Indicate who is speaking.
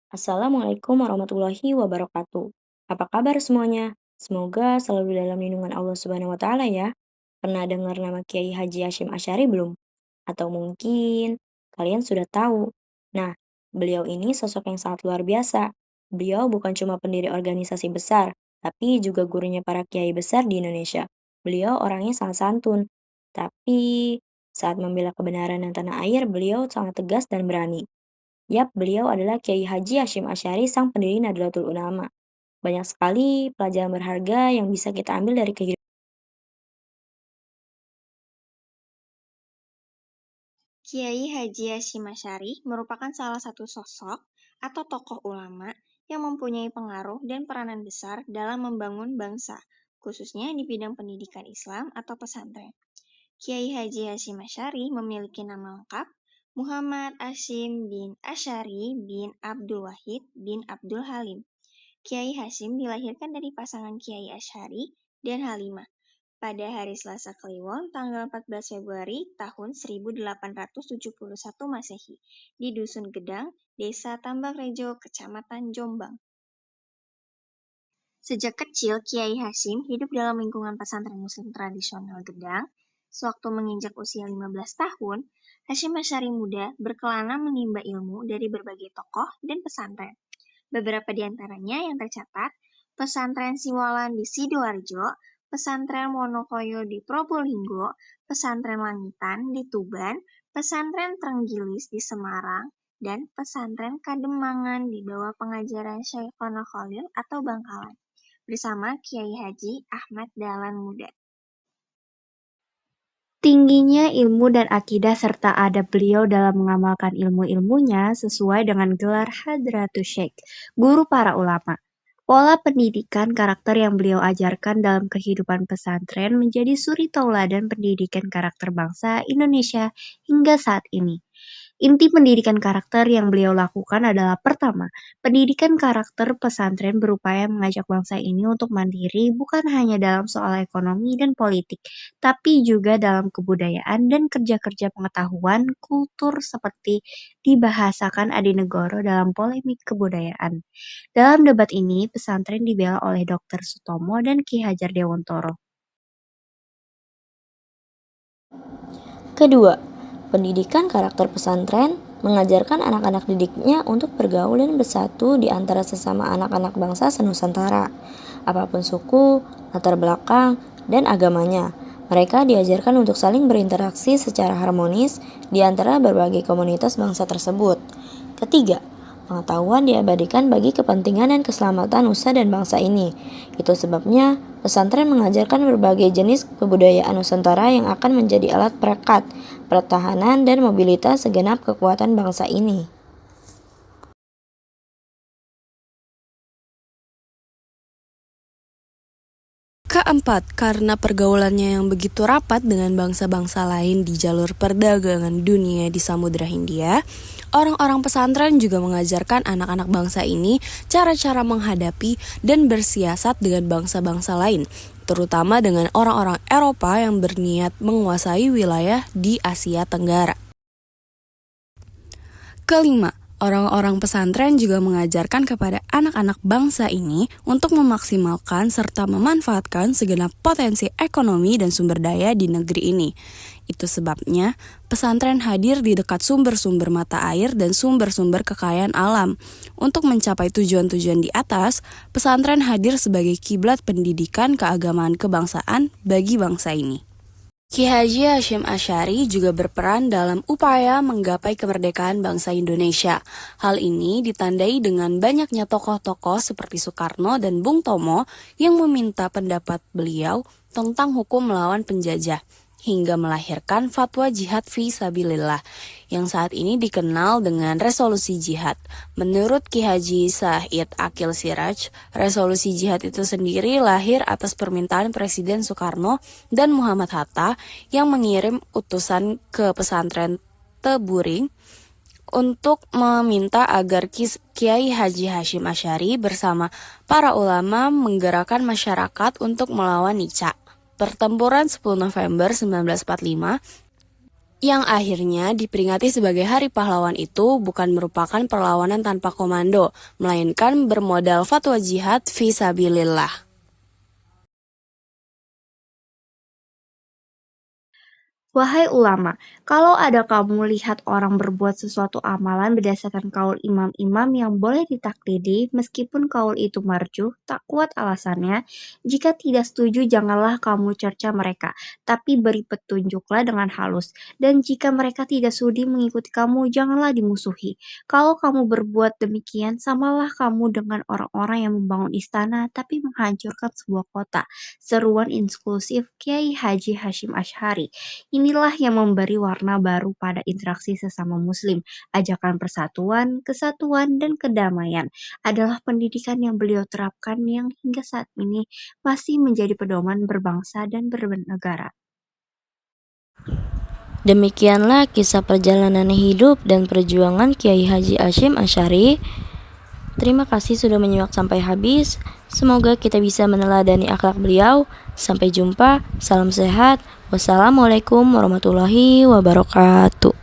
Speaker 1: Assalamualaikum warahmatullahi wabarakatuh. Apa kabar semuanya? Semoga selalu dalam lindungan Allah Subhanahu wa taala ya. Pernah dengar nama Kiai Haji Hashim Asy'ari belum? Atau mungkin kalian sudah tahu. Nah, beliau ini sosok yang sangat luar biasa. Beliau bukan cuma pendiri organisasi besar, tapi juga gurunya para kiai besar di Indonesia. Beliau orangnya sangat santun, tapi saat membela kebenaran dan tanah air, beliau sangat tegas dan berani. Yap, beliau adalah Kiai Haji Hashim Asy'ari, sang pendiri Nahdlatul Ulama. Banyak sekali pelajaran berharga yang bisa kita ambil dari kehidupan.
Speaker 2: Kiai Haji Hashim Asy'ari merupakan salah satu sosok atau tokoh ulama yang mempunyai pengaruh dan peranan besar dalam membangun bangsa, khususnya di bidang pendidikan Islam atau pesantren. Kiai Haji Hashim Asy'ari memiliki nama lengkap Muhammad Hashim bin Asy'ari bin Abdul Wahid bin Abdul Halim. Kiai Hashim dilahirkan dari pasangan Kiai Asy'ari dan Halimah pada hari Selasa Kliwon tanggal 14 Februari tahun 1871 Masehi di Dusun Gedang, Desa Tambakrejo, Kecamatan Jombang. Sejak kecil, Kiai Hashim hidup dalam lingkungan pesantren muslim tradisional Gedang. Sewaktu menginjak usia 15 tahun, Hashim Asy'ari muda berkelana menimba ilmu dari berbagai tokoh dan pesantren. Beberapa di antaranya yang tercatat, pesantren Siwalan di Sidoarjo, pesantren Wonokoyo di Probolinggo, pesantren Langitan di Tuban, pesantren Trenggilis di Semarang, dan pesantren Kademangan di bawah pengajaran Syekhona Khalil atau Bangkalan, bersama Kiai Haji Ahmad Dahlan Muda. Tingginya ilmu dan akidah serta adab beliau dalam mengamalkan ilmu-ilmunya sesuai dengan gelar Hadratus Syekh, guru para ulama. Pola pendidikan karakter yang beliau ajarkan dalam kehidupan pesantren menjadi suri tauladan pendidikan karakter bangsa Indonesia hingga saat ini. Inti pendidikan karakter yang beliau lakukan adalah pertama, pendidikan karakter pesantren berupaya mengajak bangsa ini untuk mandiri bukan hanya dalam soal ekonomi dan politik, tapi juga dalam kebudayaan dan kerja-kerja pengetahuan kultur seperti dibahasakan Adi Negoro dalam polemik kebudayaan. Dalam debat ini, pesantren dibela oleh Dr. Sutomo dan Ki Hajar Dewantoro.
Speaker 1: Kedua, pendidikan karakter pesantren mengajarkan anak-anak didiknya untuk bergaul dan bersatu di antara sesama anak-anak bangsa senusantara, apapun suku, latar belakang, dan agamanya. Mereka diajarkan untuk saling berinteraksi secara harmonis di antara berbagai komunitas bangsa tersebut. Ketiga, pengetahuan diabadikan bagi kepentingan dan keselamatan nusa dan bangsa ini. Itu sebabnya pesantren mengajarkan berbagai jenis kebudayaan Nusantara yang akan menjadi alat perekat, pertahanan, dan mobilitas segenap kekuatan bangsa ini.
Speaker 3: Keempat, karena pergaulannya yang begitu rapat dengan bangsa-bangsa lain di jalur perdagangan dunia di Samudra Hindia, orang-orang pesantren juga mengajarkan anak-anak bangsa ini cara-cara menghadapi dan bersiasat dengan bangsa-bangsa lain, terutama dengan orang-orang Eropa yang berniat menguasai wilayah di Asia Tenggara. Kelima, orang-orang pesantren juga mengajarkan kepada anak-anak bangsa ini untuk memaksimalkan serta memanfaatkan segenap potensi ekonomi dan sumber daya di negeri ini. Itu sebabnya pesantren hadir di dekat sumber-sumber mata air dan sumber-sumber kekayaan alam. Untuk mencapai tujuan-tujuan di atas, pesantren hadir sebagai kiblat pendidikan keagamaan kebangsaan bagi bangsa ini. Ki Haji Hashim Asy'ari juga berperan dalam upaya menggapai kemerdekaan bangsa Indonesia. Hal ini ditandai dengan banyaknya tokoh-tokoh seperti Soekarno dan Bung Tomo yang meminta pendapat beliau tentang hukum melawan penjajah, hingga melahirkan fatwa jihad fi sabilillah yang saat ini dikenal dengan resolusi jihad. Menurut Ki Haji Said Akil Siraj, resolusi jihad itu sendiri lahir atas permintaan Presiden Soekarno dan Muhammad Hatta yang mengirim utusan ke pesantren Teburing untuk meminta agar Kiai Haji Hashim Asy'ari bersama para ulama menggerakkan masyarakat untuk melawan Nica. Pertempuran 10 November 1945 yang akhirnya diperingati sebagai Hari Pahlawan itu bukan merupakan perlawanan tanpa komando, melainkan bermodal fatwa jihad fisabilillah.
Speaker 2: Wahai ulama, kalau ada kamu lihat orang berbuat sesuatu amalan berdasarkan kaul imam-imam yang boleh ditaklidi, meskipun kaul itu marjuh, tak kuat alasannya, jika tidak setuju janganlah kamu cerca mereka, tapi beri petunjuklah dengan halus. Dan jika mereka tidak sudi mengikuti kamu, janganlah dimusuhi. Kalau kamu berbuat demikian, samalah kamu dengan orang-orang yang membangun istana, tapi menghancurkan sebuah kota. Seruan inklusif Kiai Haji Hashim Asy'ari. Inilah yang memberi warna baru pada interaksi sesama Muslim. Ajakan persatuan, kesatuan, dan kedamaian adalah pendidikan yang beliau terapkan yang hingga saat ini masih menjadi pedoman berbangsa dan bernegara.
Speaker 1: Demikianlah kisah perjalanan hidup dan perjuangan Kiai Haji Hashim Asy'ari. Terima kasih sudah menyimak sampai habis. Semoga kita bisa meneladani akhlak beliau. Sampai jumpa, salam sehat. Wassalamualaikum warahmatullahi wabarakatuh.